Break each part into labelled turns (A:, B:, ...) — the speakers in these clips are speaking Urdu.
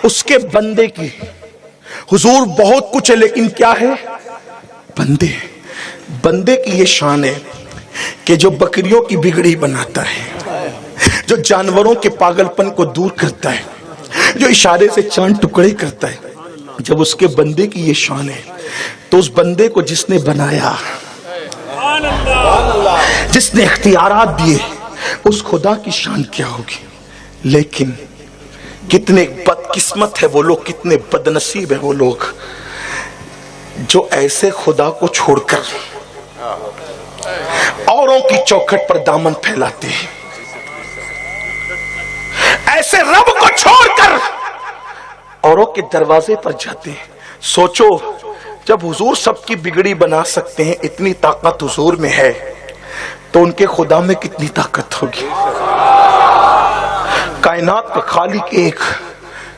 A: اس کے بندے کی. حضور بہت کچھ ہے لیکن کیا ہے؟ بندے. بندے کی یہ شان ہے کہ جو بکریوں کی بگڑی بناتا ہے، جو جانوروں کے پاگل پن کو دور کرتا ہے، جو اشارے سے چاند ٹکڑے کرتا ہے. جب اس کے بندے کی یہ شان ہے تو اس بندے کو جس نے بنایا، جس نے اختیارات دیے، اس خدا کی شان کیا ہوگی. لیکن کتنے بدقسمت ہے وہ لوگ، کتنے بدنصیب ہے وہ لوگ جو ایسے خدا کو چھوڑ کر اوروں کی چوکھٹ پر دامن پھیلاتے ہیں، ایسے رب کو چھوڑ کر اوروں کے دروازے پر جاتے ہیں. سوچو جب حضور سب کی بگڑی بنا سکتے ہیں، اتنی طاقت حضور میں ہے، تو ان کے خدا میں کتنی طاقت ہوگی. کائنات کا خالق ایک،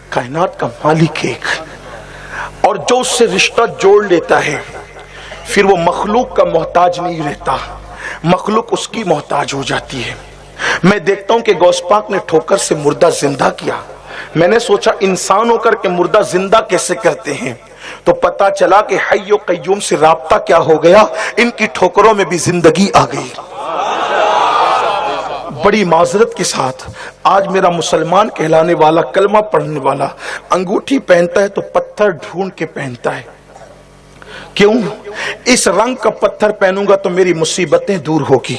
A: کائنات کا مالک ایک، اور جو اس سے رشتہ جوڑ لیتا ہے پھر وہ مخلوق کا محتاج نہیں رہتا، مخلوق اس کی محتاج ہو جاتی ہے. میں دیکھتا ہوں کہ غوث پاک نے ٹھوکر سے مردہ زندہ کیا. میں نے سوچا انسان ہو کر کے مردہ زندہ کیسے کرتے ہیں، تو پتا چلا کہ حی و قیوم سے رابطہ کیا ہو گیا، ان کی ٹھوکروں میں بھی زندگی آ گئی. بڑی معذرت کے ساتھ آج میرا مسلمان کہلانے والا، کلمہ پڑھنے والا انگوٹھی پہنتا ہے تو پتھر ڈھونڈ کے پہنتا ہے. کیوں؟ اس رنگ کا پتھر پہنوں گا تو میری مصیبتیں دور ہوگی،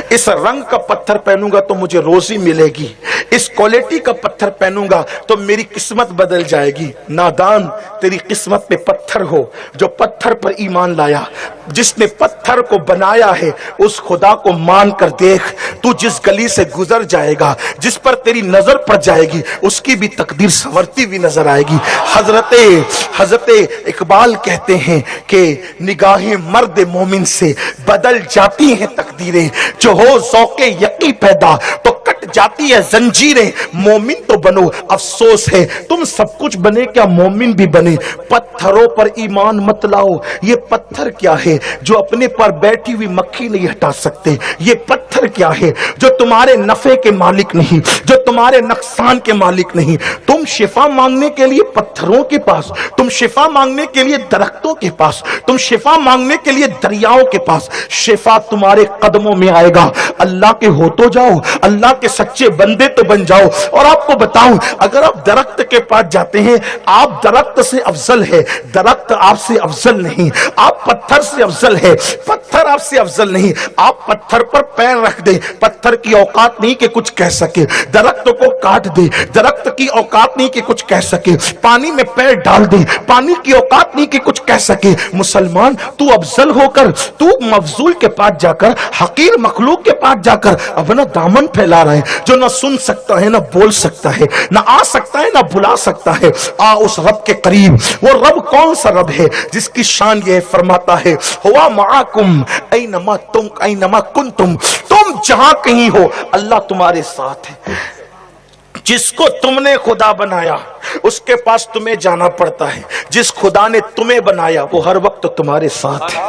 A: اس رنگ کا پتھر پہنوں گا تو مجھے روزی ملے گی، اس کوالٹی کا پتھر پہنوں گا تو میری قسمت بدل جائے گی. نادان، تیری قسمت میں پتھر ہو جو پتھر پر ایمان لایا. جس نے پتھر کو بنایا ہے اس خدا کو مان کر دیکھ، تو جس گلی سے گزر جائے گا، جس پر تیری نظر پڑ جائے گی، اس کی بھی تقدیر سنورتی ہوئی نظر آئے گی. حضرت اقبال کہتے ہیں کہ نگاہیں مرد مومن سے بدل جاتی ہیں تقدیریں، جو ہو ذوق یقین پیدا تو کٹ جاتی ہے زنجیریں. مومن تو بنو، افسوس ہے تم سب کچھ بنے کیا مومن بھی بنے. پتھروں پر ایمان مت لاؤ. یہ پتھر کیا ہے جو اپنے پر بیٹھی ہوئی مکھی نہیں ہٹا سکتے؟ یہ پتھر کیا ہے جو تمہارے نفع کے مالک نہیں، جو تمہارے نقصان کے مالک نہیں؟ تم شفا مانگنے کے لیے پتھروں کے پاس، تم شفا مانگنے کے لیے درختوں کے پاس، تم شفا مانگنے کے لیے دریاؤں کے پاس. شفا تمہارے قدموں میں آئے گا. اللہ کے ہو تو جاؤ، اللہ کے سچے بندے تو بن جاؤ. اور آپ کو بتاؤں، اگر آپ درخت کے پاس جاتے ہیں، آپ درخت سے افضل ہے، درخت آپ سے افضل نہیں. آپ پتھر سے افضل ہے، پتھر آپ سے افضل نہیں. آپ پتھر پر پیر رکھ دیں، پتھر کی اوقات نہیں کہ کچھ کہہ سکے. درخت کو کاٹ دے، درخت کی اوقات نہیں کہ کچھ کہہ سکے. پانی میں پیر ڈال دے، پانی کی اوقات نہیں کہ کچھ کہہ سکے. مسلمان، تو افضل ہو کر تو مفضول کے پاس جا کر، حقیر مخلوق کے پاس جا کر اپنا دامن پھیلا رہا ہے، جو نہ سن سکتا ہے، نہ بول سکتا ہے، نہ آ سکتا ہے، نہ بلا سکتا ہے. آ اس رب کے قریب. وہ رب کون سا رب ہے جس کی شان یہ فرماتا ہے ہوا معاکم اینما تم اینما کنتم، تم جہاں کہیں ہو اللہ تمہارے ساتھ ہے. جس کو تم نے خدا بنایا اس کے پاس تمہیں جانا پڑتا ہے. جس خدا نے تمہیں بنایا وہ ہر وقت تمہارے ساتھ ہے،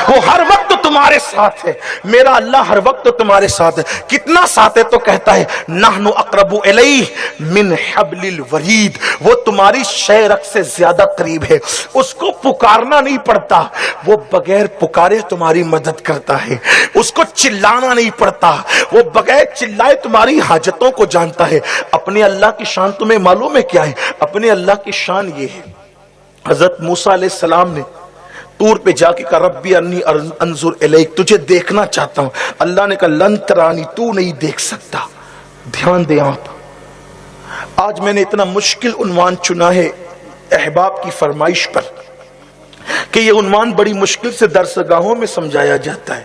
A: وہ ہر وقت تمہارے ساتھ ہے. میرا اللہ ہر وقت تمہارے ساتھ ہے. کتنا ساتھ ہے تو کہتا ہے نحن اقرب الیہ من حبل الورید. وہ تمہاری شہرک سے زیادہ قریب ہے. اس کو پکارنا نہیں پڑتا، وہ بغیر پکارے تمہاری مدد کرتا ہے. اس کو چلانا نہیں پڑتا، وہ بغیر چلائے تمہاری حاجتوں کو جانتا ہے. اپنے اللہ کی شان تمہیں معلوم ہے کیا ہے؟ اپنے اللہ کی شان یہ ہے، حضرت موسیٰ علیہ السلام نے طور پہ جا کے کہا ربی انی انظر الیک، تجھے دیکھنا چاہتا ہوں. اللہ نے کہا لن ترانی، تو نہیں دیکھ سکتا. دھیان دیں آپ، آج میں نے اتنا مشکل عنوان چنا ہے احباب کی فرمائش پر کہ یہ عنوان بڑی مشکل سے درسگاہوں میں سمجھایا جاتا ہے،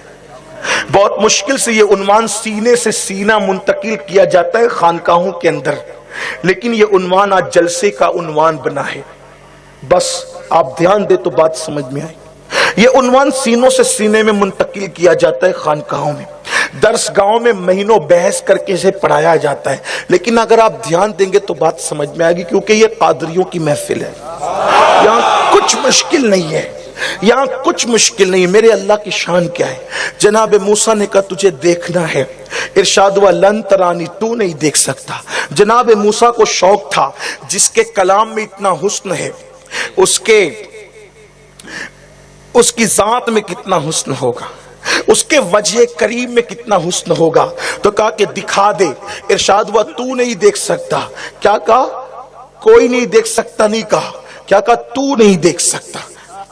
A: بہت مشکل سے یہ عنوان سینے سے سینہ منتقل کیا جاتا ہے خانقاہوں کے اندر. لیکن یہ عنوان آج جلسے کا عنوان بنا ہے. بس آپ دھیان دے تو بات سمجھ میں آئے. یہ عنوان سینوں سے سینے میں منتقل کیا جاتا ہے خانقاہوں میں، درس گاہوں میں مہینوں بحث کر کے اسے پڑھایا جاتا ہے. لیکن اگر آپ دھیان دیں گے تو بات سمجھ میں آئے گی، کیونکہ یہ قادریوں کی محفل ہے. یہاں کچھ مشکل نہیں ہے، یہاں کچھ مشکل نہیں. میرے اللہ کی شان کیا ہے؟ جناب موسیٰ نے کہا تجھے دیکھنا ہے ارشاد ہوا لن ترانی، تو نہیں دیکھ سکتا۔ جناب موسیٰ کو شوق تھا جس کے کلام میں اتنا حسن ہے، اس کی ذات میں کتنا حسن ہوگا، اس کے وجہ کریم میں کتنا حسن ہوگا، تو کہا کہ دکھا دے۔ ارشاد ہوا تو نہیں دیکھ سکتا۔ کیا کہا؟ کوئی نہیں دیکھ سکتا نہیں کہا، کیا کہا؟ تو نہیں دیکھ سکتا۔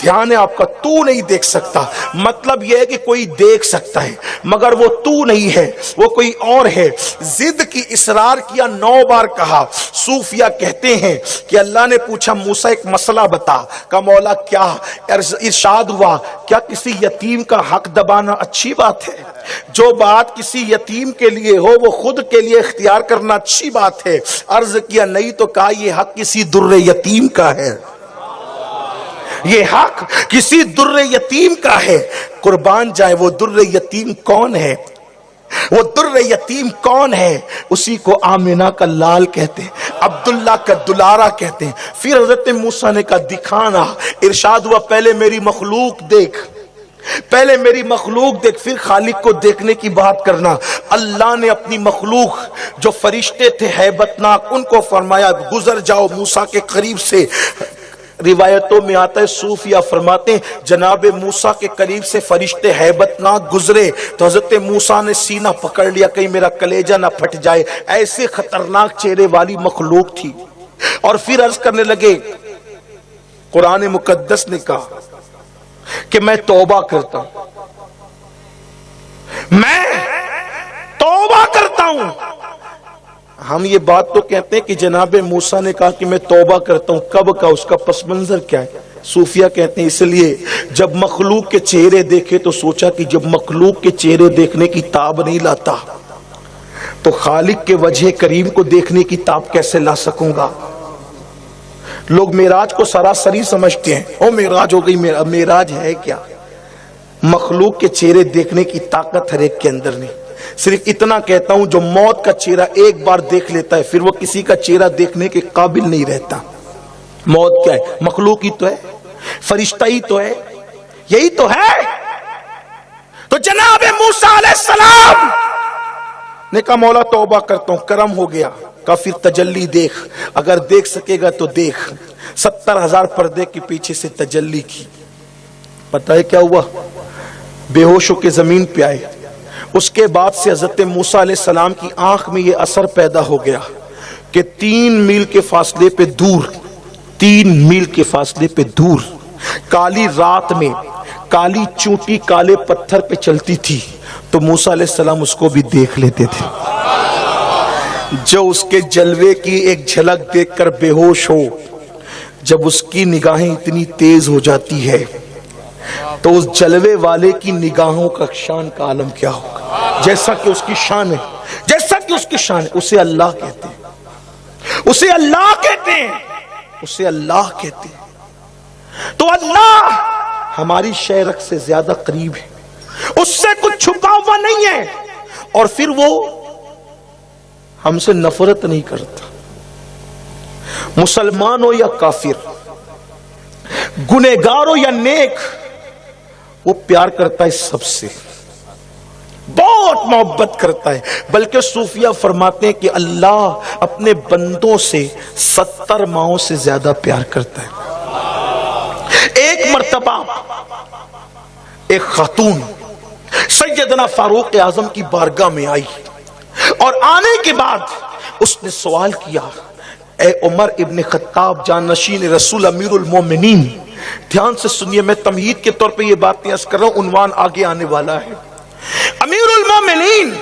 A: دھیان ہے آپ کا، تو نہیں دیکھ سکتا مطلب یہ ہے کہ کوئی دیکھ سکتا ہے مگر وہ تو نہیں ہے، وہ کوئی اور ہے۔ ضد کی، اصرار کیا، 9 بار کہا۔ صوفیہ کہتے ہیں کہ اللہ نے پوچھا موسیٰ ایک مسئلہ بتا، کہا مولا کیا؟ ارشاد ہوا کیا کسی یتیم کا حق دبانا اچھی بات ہے؟ جو بات کسی یتیم کے لیے ہو وہ خود کے لیے اختیار کرنا اچھی بات ہے؟ عرض کیا نہیں، تو کہا یہ حق کسی در یتیم کا ہے، یہ حق کسی در یتیم کا ہے۔ قربان جائے وہ در یتیم کون ہے؟ وہ در یتیم کون ہے؟ اسی کو آمنہ کا لال کہتے ہیں، عبداللہ کا دلارہ کہتے ہیں۔ پھر حضرت موسیٰ نے کہا دکھانا۔ ارشاد ہوا پہلے میری مخلوق دیکھ، پہلے میری مخلوق دیکھ، پھر خالق کو دیکھنے کی بات کرنا۔ اللہ نے اپنی مخلوق جو فرشتے تھے ہیبت ناک، ان کو فرمایا گزر جاؤ موسیٰ کے قریب سے۔ روایتوں میں آتا ہے، صوفیہ فرماتے ہیں جناب موسیٰ کے قریب سے فرشتے ہیبت ناک گزرے تو حضرت موسیٰ نے سینہ پکڑ لیا کہیں میرا کلیجہ نہ پھٹ جائے، ایسے خطرناک چہرے والی مخلوق تھی۔ اور پھر عرض کرنے لگے، قرآن مقدس نے کہا کہ میں توبہ کرتا ہوں، میں توبہ کرتا ہوں۔ ہم یہ بات تو کہتے ہیں کہ جناب موسیٰ نے کہا کہ میں توبہ کرتا ہوں، کب کا، اس کا پس منظر کیا ہے؟ صوفیہ کہتے ہیں اس لیے جب مخلوق کے چہرے دیکھے تو سوچا کہ جب مخلوق کے چہرے دیکھنے کی تاب نہیں لاتا تو خالق کے وجہ کریم کو دیکھنے کی تاب کیسے لا سکوں گا؟ لوگ معراج کو سراسری سمجھتے ہیں، او معراج ہو گئی، معراج ہے کیا؟ مخلوق کے چہرے دیکھنے کی طاقت ہر ایک کے اندر نہیں۔ صرف اتنا کہتا ہوں جو موت کا چہرہ ایک بار دیکھ لیتا ہے پھر وہ کسی کا چہرہ دیکھنے کے قابل نہیں رہتا۔ موت کیا ہے؟ مخلوق ہی تو ہے، فرشتہ ہی تو ہے، یہی تو ہے۔ تو جناب موسیٰ علیہ السلام نے کہا مولا توبہ کرتا ہوں، کرم ہو گیا۔ کہا پھر تجلی دیکھ، اگر دیکھ سکے گا تو دیکھ۔ 70,000 پردے کے پیچھے سے تجلی کی۔ پتہ ہے کیا ہوا؟ بے ہوش ہو کے زمین پہ آئے۔ اس کے بعد سے حضرت موسیٰ علیہ السلام کی آنکھ میں یہ اثر پیدا ہو گیا کہ 3 میل کے فاصلے پہ دور، 3 میل کے فاصلے پہ دور کالی رات میں کالی چونٹی کالے پتھر پہ چلتی تھی تو موسیٰ علیہ السلام اس کو بھی دیکھ لیتے تھے۔ جو اس کے جلوے کی ایک جھلک دیکھ کر بے ہوش ہو، جب اس کی نگاہیں اتنی تیز ہو جاتی ہے تو اس جلوے والے کی نگاہوں کا شان کا عالم کیا ہوگا؟ جیسا کہ اس کی شان ہے، جیسا کہ اس کی شان ہے، اسے اللہ کہتے ہیں، اسے اللہ کہتے ہیں، اسے اللہ کہتے ہیں۔ تو اللہ ہماری شہرک سے زیادہ قریب ہے، اس سے کچھ چھپا ہوا نہیں ہے، اور پھر وہ ہم سے نفرت نہیں کرتا۔ مسلمان ہو یا کافر، گنہگار ہو یا نیک، وہ پیار کرتا ہے سب سے، بہت محبت کرتا ہے۔ بلکہ صوفیہ فرماتے ہیں کہ اللہ اپنے بندوں سے 70 ماؤں سے زیادہ پیار کرتا ہے۔ ایک مرتبہ ایک خاتون سیدنا فاروق اعظم کی بارگاہ میں آئی اور آنے کے بعد اس نے سوال کیا، اے عمر ابن خطاب جانشین رسول امیر المومنین، دھیان سے سنیے، میں تمہید کے طور پہ یہ باتیں عرض کر رہا ہوں، عنوان آگے آنے والا ہے۔ امیر المومنین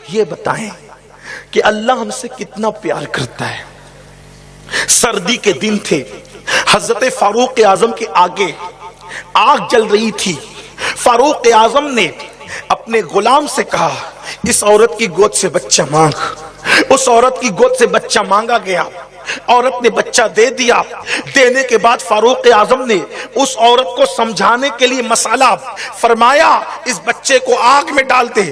A: یہ بتائیں کہ اللہ ہم سے کتنا پیار کرتا ہے۔ سردی کے دن تھے، حضرت فاروق اعظم کے آگے آگ جل رہی تھی۔ فاروق اعظم نے اپنے غلام سے کہا اس عورت کی گود سے بچہ مانگ۔ اس عورت کی گود سے بچہ مانگا گیا، عورت نے بچہ دے دیا۔ دینے کے بعد فاروق اعظم نے اس عورت کو سمجھانے کے لیے مسئلہ فرمایا، اس بچے کو آگ میں ڈال دے۔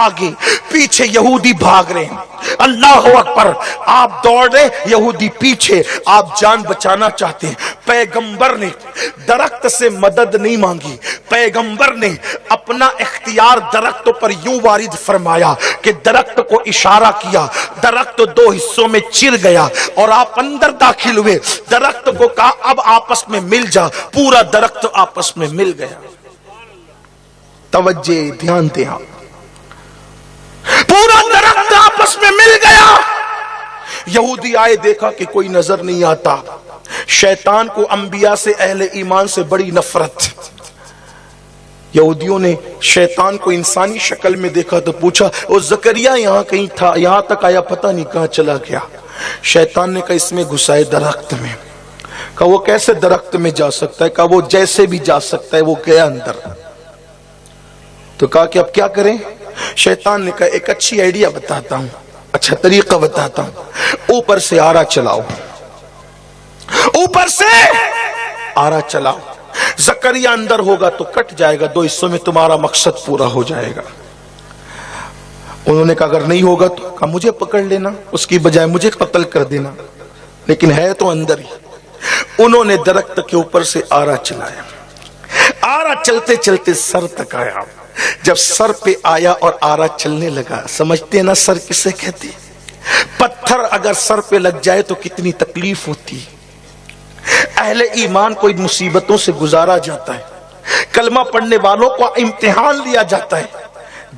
A: آگے، پیچھے یہودی بھاگ رہے ہیں، اللہ اکبر، آپ دوڑ رہے، یہودی پیچھے، آپ جان بچانا چاہتے ہیں۔ پیغمبر نے درخت سے مدد نہیں مانگی، پیغمبر نے اپنا اختیار درخت پر یوں وارد فرمایا کہ درخت کو اشارہ کیا، درخت دو حصوں میں چر گیا اور آپ اندر داخل ہوئے، درخت کو کہا اب آپس میں مل جا، پورا درخت آپس میں مل گیا۔ توجہ دھیان دیں، پورا درخت آپس میں مل گیا۔ یہودی آئے، دیکھا کہ کوئی نظر نہیں آتا۔ شیطان کو انبیاء سے، اہل ایمان سے بڑی نفرت۔ یہودیوں نے شیطان کو انسانی شکل میں دیکھا تو پوچھا وہ زکریا یہاں کہیں تھا، یہاں تک آیا، پتہ نہیں کہاں چلا گیا۔ شیطان نے کہا اس میں گھسائے درخت میں۔ کہا وہ کیسے درخت میں جا سکتا ہے؟ کہا وہ جیسے بھی جا سکتا ہے۔ وہ گیا اندر، تو کہا کہ اب کیا کریں؟ شیطان نے کہا ایک اچھی آئیڈیا بتاتا ہوں، اچھا طریقہ بتاتا ہوں، اوپر سے آرا چلاؤ، اوپر سے آرا چلاؤ، زکریا اندر ہوگا تو کٹ جائے گا، دو حصوں میں تمہارا مقصد پورا ہو جائے گا۔ انہوں نے کہا اگر نہیں ہوگا تو کہا مجھے پکڑ لینا، اس کی بجائے مجھے قتل کر دینا، لیکن ہے تو اندر ہی۔ انہوں نے درخت کے اوپر سے آرا چلایا، آرا چلتے چلتے سر تک آیا۔ جب سر پہ آیا اور آرا چلنے لگا، سمجھتے ہیں نا سر کسے کہتے ہیں؟ پتھر اگر سر پہ لگ جائے تو کتنی تکلیف ہوتی۔ اہل ایمان کو ان مصیبتوں سے گزارا جاتا ہے، کلمہ پڑھنے والوں کو امتحان لیا جاتا ہے۔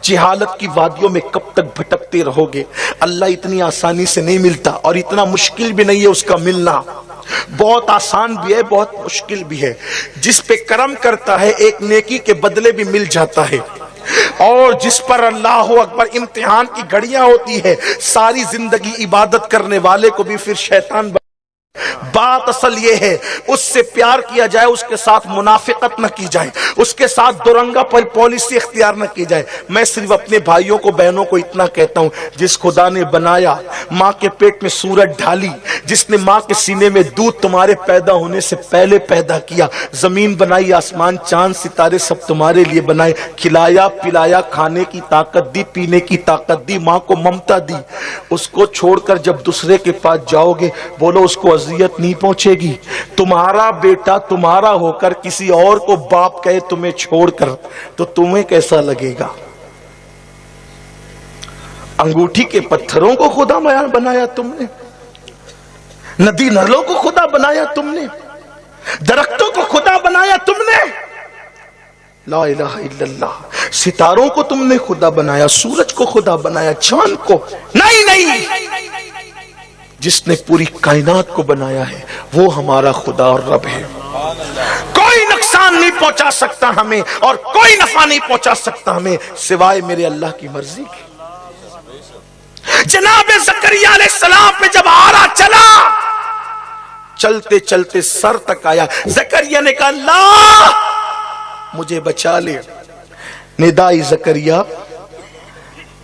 A: جہالت کی وادیوں میں کب تک بھٹکتے رہو گے؟ اللہ اتنی آسانی سے نہیں ملتا، اور اتنا مشکل بھی نہیں ہے اس کا ملنا، بہت آسان بھی ہے، بہت مشکل بھی ہے۔ جس پہ کرم کرتا ہے ایک نیکی کے بدلے بھی مل جاتا ہے، اور جس پر اللہ اکبر امتحان کی گھڑیاں ہوتی ہے، ساری زندگی عبادت کرنے والے کو بھی پھر شیطان بات اصل یہ ہے اس سے پیار کیا جائے، اس کے ساتھ منافقت نہ کی جائے، اس کے ساتھ دورنگا پر پالیسی اختیار نہ کی جائے۔ میں صرف اپنے بھائیوں کو بہنوں کو اتنا کہتا ہوں، جس خدا نے بنایا، ماں کے پیٹ میں سورج ڈالی، جس نے ماں کے سینے میں دودھ تمہارے پیدا ہونے سے پہلے پیدا کیا، زمین بنائی، آسمان چاند ستارے سب تمہارے لیے بنائے، کھلایا پلایا، کھانے کی طاقت دی، پینے کی طاقت دی، ماں کو ممتا دی، اس کو چھوڑ کر جب دوسرے کے پاس جاؤ گے، بولو اس کو اذیت نہیں پہنچے گی؟ تمہارا بیٹا تمہارا ہو کر کسی اور کو باپ کہے تمہیں چھوڑ کر، تو تمہیں کیسا لگے گا؟ انگوٹھی کے پتھروں کو خدا بنایا تم نے، ندی نالوں کو خدا بنایا تم نے، درختوں کو خدا بنایا تم نے، لا الہ الا اللہ، ستاروں کو تم نے خدا بنایا، سورج کو خدا بنایا، چاند کو نہیں، جس نے پوری کائنات کو بنایا ہے وہ ہمارا خدا اور رب ہے۔ کوئی نقصان نہیں پہنچا سکتا ہمیں، اور کوئی نفع نہیں پہنچا سکتا ہمیں سوائے میرے اللہ کی مرضی کی۔ جناب زکریا علیہ السلام پہ جب آرا چلا، چلتے چلتے سر تک آیا، زکریا نے کہا اللہ مجھے بچا لے۔ ندائی زکریا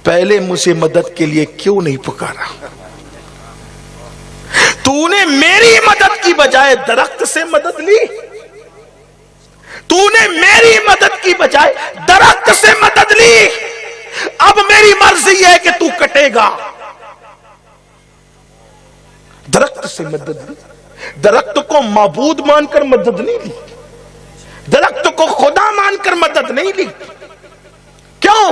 A: پہلے مجھے مدد کے لیے کیوں نہیں پکارا؟ تو نے میری مدد کی بجائے درخت سے مدد لی، تو نے میری مدد کی بجائے درخت سے مدد لی، اب میری مرضی ہے کہ تو کٹے گا۔ درخت سے مدد لی، درخت کو معبود مان کر مدد نہیں لی، درخت کو خدا مان کر مدد نہیں لی۔ کیوں؟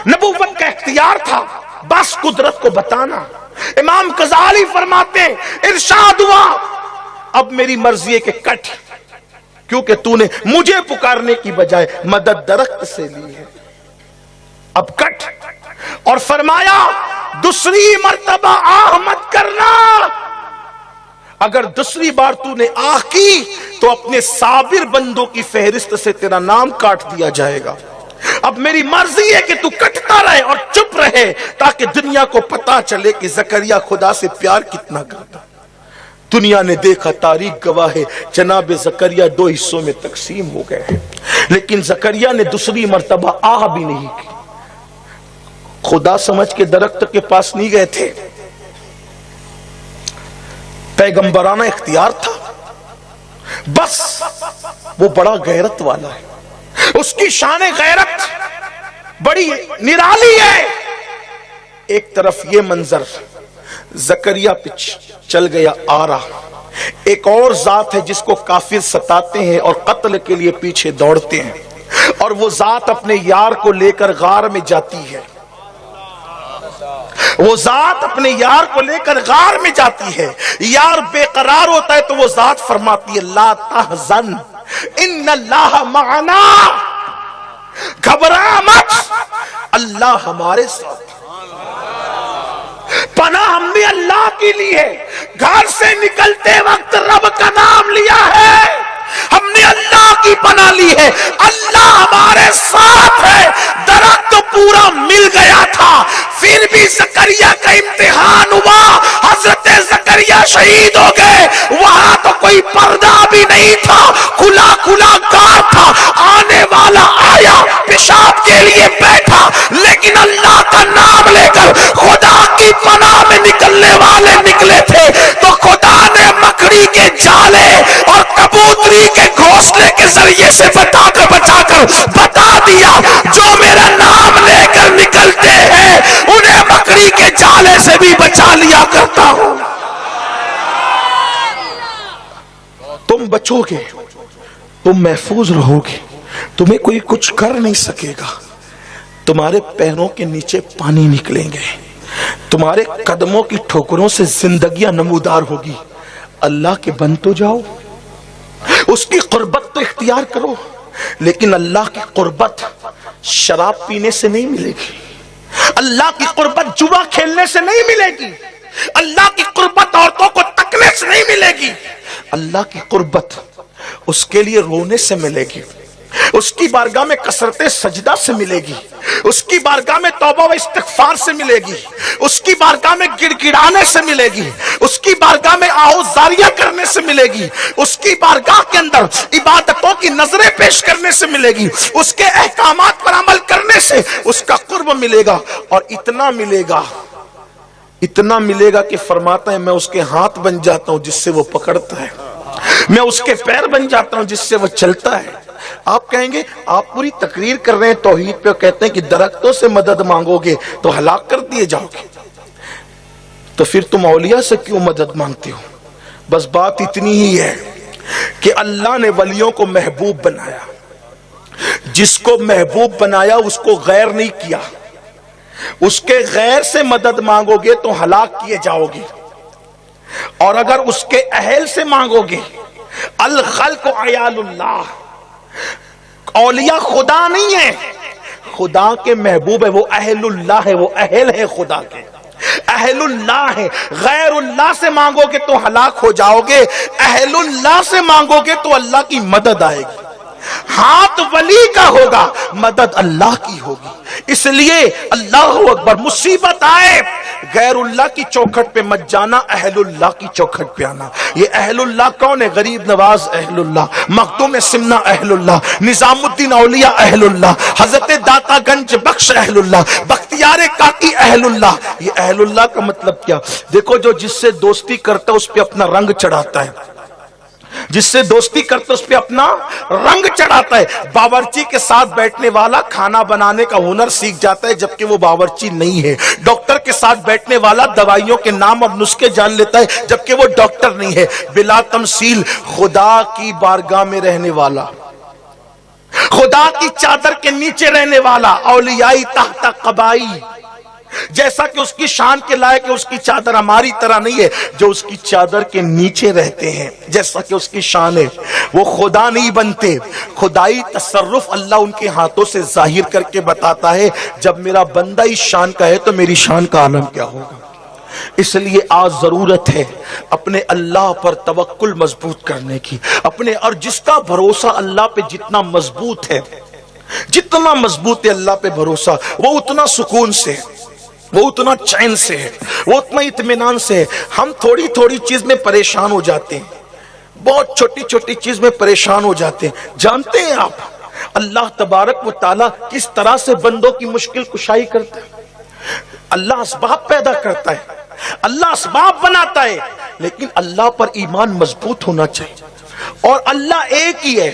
A: نبوت کا اختیار تھا، بس قدرت کو بتانا۔ امام غزالی فرماتے ہیں، ارشاد ہوا اب میری مرضی ہے کہ کٹ، کیونکہ تو نے مجھے پکارنے کی بجائے مدد درخت سے لی ہے، اب کٹ۔ اور فرمایا دوسری مرتبہ آہ مت کرنا، اگر دوسری بار تو نے آہ کی تو اپنے صابر بندوں کی فہرست سے تیرا نام کاٹ دیا جائے گا۔ اب میری مرضی ہے کہ تو کٹتا رہے اور چپ رہے، تاکہ دنیا کو پتا چلے کہ زکریا خدا سے پیار کتنا کرتا۔ دنیا نے دیکھا، تاریخ گواہ ہے، جناب زکریا دو حصوں میں تقسیم ہو گئے ہیں، لیکن زکریا نے دوسری مرتبہ آہ بھی نہیں کی۔ خدا سمجھ کے درخت کے پاس نہیں گئے تھے، پیغمبرانہ اختیار تھا، بس وہ بڑا غیرت والا ہے، اس کی شان غیرت بڑی نرالی ہے. ایک طرف یہ منظر زکریا پہ چل گیا آ رہا. ایک اور ذات ہے جس کو کافر ستاتے ہیں اور قتل کے لیے پیچھے دوڑتے ہیں, اور وہ ذات اپنے یار کو لے کر غار میں جاتی ہے. وہ ذات اپنے یار کو لے کر غار میں جاتی ہے. یار بے قرار ہوتا ہے تو وہ ذات فرماتی ہے لا تحزن ان اللہ معنا, گھبرا مت, اللہ ہمارے ساتھ. پناہ ہم نے اللہ کی لی ہے. گھر سے نکلتے وقت رب کا نام لیا ہے, ہم نے اللہ کی پناہ لی ہے. اللہ ہمارے ساتھ ہے. درخت پورا مل گیا تھا, پھر بھی زکریا کا امتحان ہوا. حضرت زکریا شہید ہو گئے. وہاں تو کوئی پردہ بھی نہیں تھا, کھلا کھلا گھر تھا. آنے والا آیا, پیشاب کے لیے بیٹھا, لیکن اللہ کا نام لے کر خدا کی پناہ میں نکلنے والے نکلے تھے. تو خدا نے مکڑی کے جالے اور کبوتری کے گھونسلے کے ذریعے سے بتا دیا جو میرا نام لے کر نکلتے ہیں انہیں مکڑی کے جالے سے بھی بچا لیا کرتا ہوں. تم بچو گے, تم محفوظ رہو گے, تمہیں کوئی کچھ کر نہیں سکے گا. تمہارے پیروں کے نیچے پانی نکلیں گے, تمہارے قدموں کی ٹھوکروں سے زندگیاں نمودار ہوگی. اللہ کے بن تو جاؤ, اس کی قربت تو اختیار کرو, لیکن اللہ کی قربت شراب پینے سے نہیں ملے گی. اللہ کی قربت جوا کھیلنے سے نہیں ملے گی. اللہ کی قربت عورتوں کو تکنے سے نہیں ملے گی. اللہ کی قربت اس کے لیے رونے سے ملے گی, اس کی بارگاہ میں کثرت سجدہ سے ملے گی, اس کی بارگاہ میں توبہ و استغفار سے ملے گی, اس کی بارگاہ میں گڑ گڑانے سے ملے گی, اس کی بارگاہ میں آہوزاریاں کرنے سے ملے گی, اس کی بارگاہ کے اندر عبادتوں کی نظریں پیش کرنے سے ملے گی, اس کے احکامات پر عمل کرنے سے اس کا قرب ملے گا. اور اتنا ملے گا کہ فرماتا ہے میں اس کے ہاتھ بن جاتا ہوں جس سے وہ پکڑتا ہے, میں اس کے پیر بن جاتا ہوں جس سے وہ چلتا ہے. آپ کہیں گے آپ پوری تقریر کر رہے ہیں توحید پہ, کہتے ہیں کہ درختوں سے مدد مانگو گے تو ہلاک کر دیے جاؤ گے, تو پھر تم اولیاء سے کیوں مدد مانگتے ہو؟ بس بات اتنی ہی ہے کہ اللہ نے ولیوں کو محبوب بنایا. جس کو محبوب بنایا اس کو غیر نہیں کیا. اس کے غیر سے مدد مانگو گے تو ہلاک کیے جاؤ گے, اور اگر اس کے اہل سے مانگو گے, الخلق عیال اللہ, اولیاء خدا نہیں ہے, خدا کے محبوب ہے, وہ اہل اللہ ہے, وہ اہل ہے خدا کے, اہل اللہ ہے. غیر اللہ سے مانگو گے تو ہلاک ہو جاؤ گے, اہل اللہ سے مانگو گے تو اللہ کی مدد آئے گی. ہاتھ ولی کا ہوگا, مدد اللہ کی ہوگی. اس لیے اللہ اکبر, مصیبت آئے غیر اللہ کی چوکھٹ پہ مت جانا, اہل اللہ کی چوکھٹ پہ آنا. یہ اہل اللہ کون ہے؟ غریب نواز اہل اللہ, مخدوم سمنہ اہل اللہ, نظام الدین اولیاء اہل اللہ, حضرت داتا گنج بخش اہل اللہ, بختیار کاکی اہل اللہ. یہ اہل اللہ کا مطلب کیا؟ دیکھو جو جس سے دوستی کرتا ہے اس پہ اپنا رنگ چڑھاتا ہے, جس سے دوستی کرتے اس پہ اپنا رنگ چڑھاتا ہے. باورچی کے ساتھ بیٹھنے والا کھانا بنانے کا ہنر سیکھ جاتا ہے جبکہ وہ باورچی نہیں ہے. ڈاکٹر کے ساتھ بیٹھنے والا دوائیوں کے نام اور نسخے جان لیتا ہے جبکہ وہ ڈاکٹر نہیں ہے. بلا تمثیل خدا کی بارگاہ میں رہنے والا, خدا کی چادر کے نیچے رہنے والا, اولیائی تحت قبائی, جیسا کہ اس کی شان کے لائق ہے, اس کی چادر ہماری طرح نہیں ہے. جو اس کی چادر کے نیچے رہتے ہیں جیسا کہ اس کی شان ہے, وہ خدا نہیں بنتے. خدائی تصرف اللہ ان کے ہاتھوں سے ظاہر کر کے بتاتا ہے. جب میرا بندہ اس شان کا ہے تو میری شان کا عالم کیا ہوگا. اس لیے آج ضرورت ہے اپنے اللہ پر توکل مضبوط کرنے کی, اپنے, اور جس کا بھروسہ اللہ پہ جتنا مضبوط ہے, جتنا مضبوط ہے اللہ پہ بھروسہ, وہ اتنا سکون سے, وہ اتنا چین سے ہے, وہ اتنا اطمینان سے ہے. ہم تھوڑی تھوڑی چیز میں پریشان ہو جاتے ہیں, بہت چھوٹی چھوٹی چیز میں پریشان ہو جاتے ہیں. جانتے ہیں آپ اللہ تبارک و تعالیٰ کس طرح سے بندوں کی مشکل کشائی کرتا ہے؟ اللہ اسباب پیدا کرتا ہے, اللہ اسباب بناتا ہے, لیکن اللہ پر ایمان مضبوط ہونا چاہیے. اور اللہ ایک ہی ہے.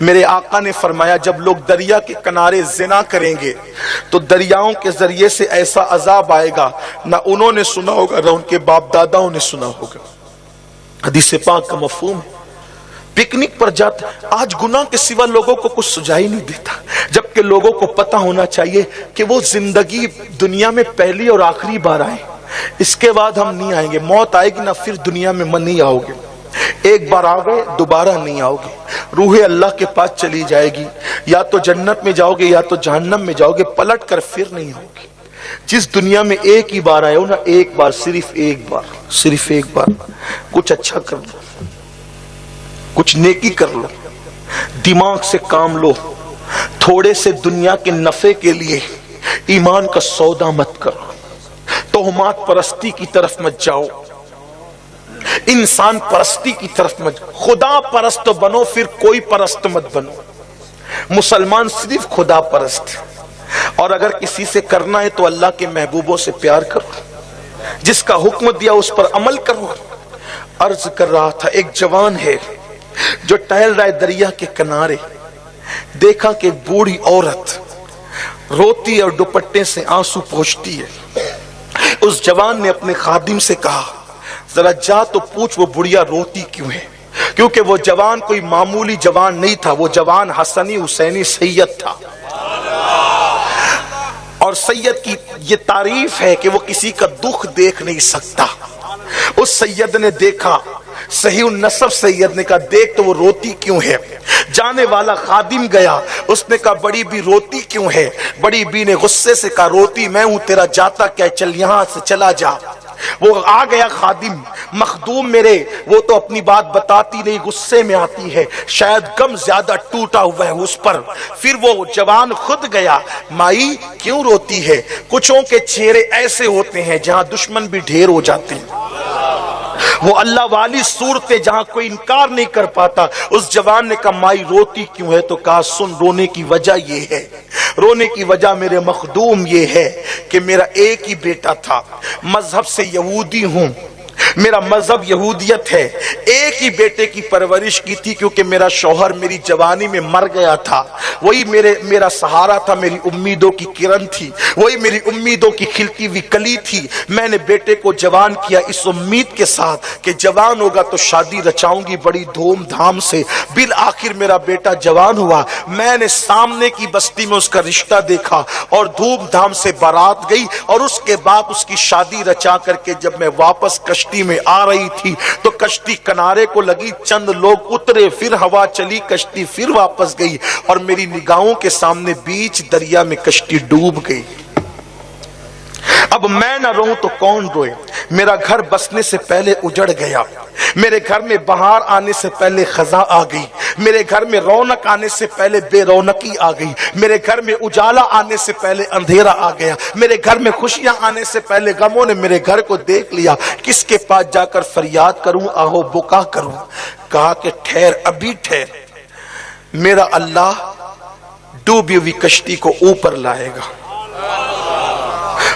A: میرے آقا نے فرمایا جب لوگ دریا کے کنارے زنا کریں گے تو دریاؤں کے ذریعے سے ایسا عذاب آئے گا نہ انہوں نے سنا ہوگا نہ ان کے باپ داداؤں نے سنا ہوگا۔ حدیث پاک کا مفہوم ہے۔ پکنک پر جاتا آج گناہ کے سوا لوگوں کو کچھ سجائی نہیں دیتا، جبکہ لوگوں کو پتہ ہونا چاہیے کہ وہ زندگی دنیا میں پہلی اور آخری بار آئے، اس کے بعد ہم نہیں آئیں گے، موت آئے گی نہ پھر دنیا میں نہیں آؤ گے، ایک بار آؤ گے دوبارہ نہیں آؤ گے، روح اللہ کے پاس چلی جائے گی، یا تو جنت میں جاؤ گے یا تو جہنم میں جاؤ گے، پلٹ کر پھر نہیں آؤ گے۔ جس دنیا میں ایک ہی بار آئے ہو نا، ایک بار صرف ایک بار کچھ اچھا کر لو، کچھ نیکی کر لو، دماغ سے کام لو، تھوڑے سے دنیا کے نفع کے لیے ایمان کا سودا مت کرو، تہمات پرستی کی طرف مت جاؤ، انسان پرستی کی طرف مت جاؤ، خدا پرست بنو پھر کوئی پرست مت بنو۔ مسلمان صرف خدا پرست، اور اگر کسی سے کرنا ہے تو اللہ کے محبوبوں سے پیار کرو، جس کا حکم دیا اس پر عمل کرو۔ عرض کر رہا تھا ایک جوان ہے جو ٹہل رہا ہے دریا کے کنارے، دیکھا کہ ایک بوڑھی عورت روتی اور دوپٹے سے آنسو پوچھتی ہے۔ اس جوان نے اپنے خادم سے کہا ذرا جا تو پوچھ وہ بڑھیا روتی کیوں ہے، کیونکہ وہ جوان کوئی معمولی جوان نہیں تھا، وہ جوان حسنی حسینی سید تھا، اور سید کی یہ تعریف ہے کہ وہ کسی کا دکھ دیکھ نہیں سکتا۔ اس سید نے دیکھا، صحیح النسب سید نے کہا دیکھ تو وہ روتی کیوں ہے۔ جانے والا خادم گیا، اس نے کہا بڑی بی روتی کیوں ہے؟ بڑی بی نے غصے سے کہا روتی میں ہوں، تیرا جاتا کیا، چل یہاں سے چلا جا۔ وہ آ گیا خادم، مخدوم میرے، وہ تو اپنی بات بتاتی نہیں، غصے میں آتی ہے، شاید غم زیادہ ٹوٹا ہوا ہے اس پر۔ پھر وہ جوان خود گیا، مائی کیوں روتی ہے؟ کچھوں کے چہرے ایسے ہوتے ہیں جہاں دشمن بھی ڈھیر ہو جاتے ہیں، وہ اللہ والی صورتیں جہاں کوئی انکار نہیں کر پاتا۔ اس جوان نے کہا مائی روتی کیوں ہے؟ تو کہا سن، رونے کی وجہ یہ ہے، رونے کی وجہ میرے مخدوم یہ ہے کہ میرا ایک ہی بیٹا تھا، مذہب سے یہودی ہوں، میرا مذہب یہودیت ہے، ایک ہی بیٹے کی پرورش کی تھی کیونکہ میرا شوہر میری جوانی میں مر گیا تھا، وہی میرا سہارا تھا، میری امیدوں کی کرن تھی، وہی میری امیدوں کی کھلتی ہوئی کلی تھی۔ میں نے بیٹے کو جوان کیا اس امید کے ساتھ کہ جوان ہوگا تو شادی رچاؤں گی بڑی دھوم دھام سے۔ بالآخر میرا بیٹا جوان ہوا، میں نے سامنے کی بستی میں اس کا رشتہ دیکھا اور دھوم دھام سے بارات گئی، اور اس کے بعد اس کی شادی رچا کر کے جب میں واپس کشتی میں آ رہی تھی تو کشتی کنارے کو لگی، چند لوگ اترے، پھر ہوا چلی، کشتی پھر واپس گئی، اور میری نگاہوں کے سامنے بیچ دریا میں کشتی ڈوب گئی۔ اب میں نہ رہوں تو کون روئے؟ میرا گھر بسنے سے پہلے اجڑ گیا، میرے گھر میں بہار آنے سے پہلے خزاں آ گئی، میرے گھر میں رونق آنے سے پہلے بے رونقی آ گئی، میرے گھر میں اجالا آنے سے پہلے اندھیرا آ گیا، میرے گھر میں خوشیاں آنے سے پہلے غموں نے میرے گھر کو دیکھ لیا، کس کے پاس جا کر فریاد کروں، آہو بکا کروں؟ کہا کہ ٹھہر، ابھی ٹھہر، میرا اللہ ڈوبی ہوئی کشتی کو اوپر لائے گا۔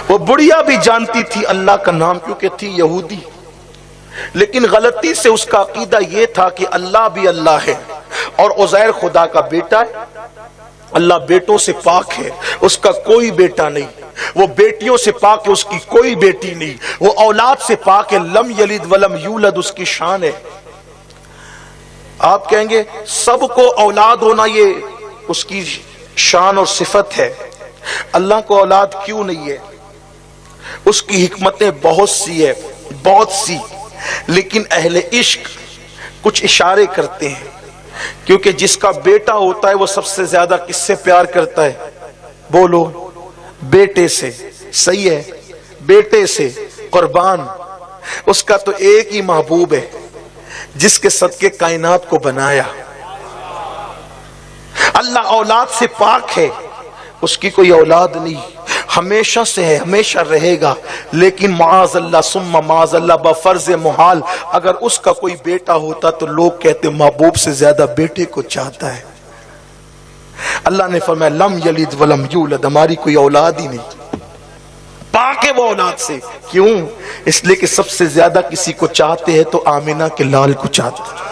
A: وہ بڑھیا بھی جانتی تھی اللہ کا نام کیونکہ تھی یہودی، لیکن غلطی سے اس کا عقیدہ یہ تھا کہ اللہ بھی اللہ ہے اور عزیر خدا کا بیٹا ہے، اللہ بیٹوں سے پاک ہے، اس کا کوئی بیٹا نہیں، وہ بیٹیوں سے پاک ہے، اس کی کوئی بیٹی نہیں، وہ اولاد سے پاک ہے، لم یلد ولم یولد اس کی شان ہے۔ آپ کہیں گے سب کو اولاد ہونا یہ اس کی شان اور صفت ہے، اللہ کو اولاد کیوں نہیں ہے؟ اس کی حکمتیں بہت سی ہے، بہت سی، لیکن اہل عشق کچھ اشارے کرتے ہیں، کیونکہ جس کا بیٹا ہوتا ہے وہ سب سے زیادہ کس سے پیار کرتا ہے؟ بولو، بیٹے سے، صحیح ہے، بیٹے سے قربان۔ اس کا تو ایک ہی محبوب ہے جس کے صدقے کائنات کو بنایا۔ اللہ اولاد سے پاک ہے، اس کی کوئی اولاد نہیں، ہمیشہ سے ہے، ہمیشہ رہے گا، لیکن معاذ اللہ ثم معاذ اللہ بفرض محال اگر اس کا کوئی بیٹا ہوتا تو لوگ کہتے محبوب سے زیادہ بیٹے کو چاہتا ہے۔ اللہ نے فرمایا لم یلد ولم یولد، ہماری کوئی اولاد ہی نہیں، پاک ہے وہ اولاد سے۔ کیوں؟ اس لیے کہ سب سے زیادہ کسی کو چاہتے ہیں تو آمنہ کے لال کو چاہتے ہیں۔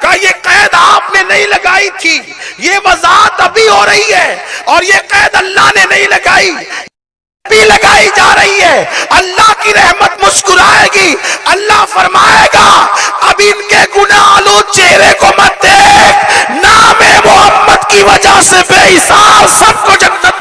A: کہ یہ قید آپ نے نہیں لگائی تھی، یہ وضاحت ابھی ہو رہی ہے، اور یہ قید اللہ نے نہیں لگائی، بھی لگائی جا رہی ہے۔ اللہ کی رحمت مسکرائے گی، اللہ فرمائے گا اب ان کے گناہ آلود چہرے کو مت دیکھ، نام محمد کی وجہ سے بے حساب سب کو جنت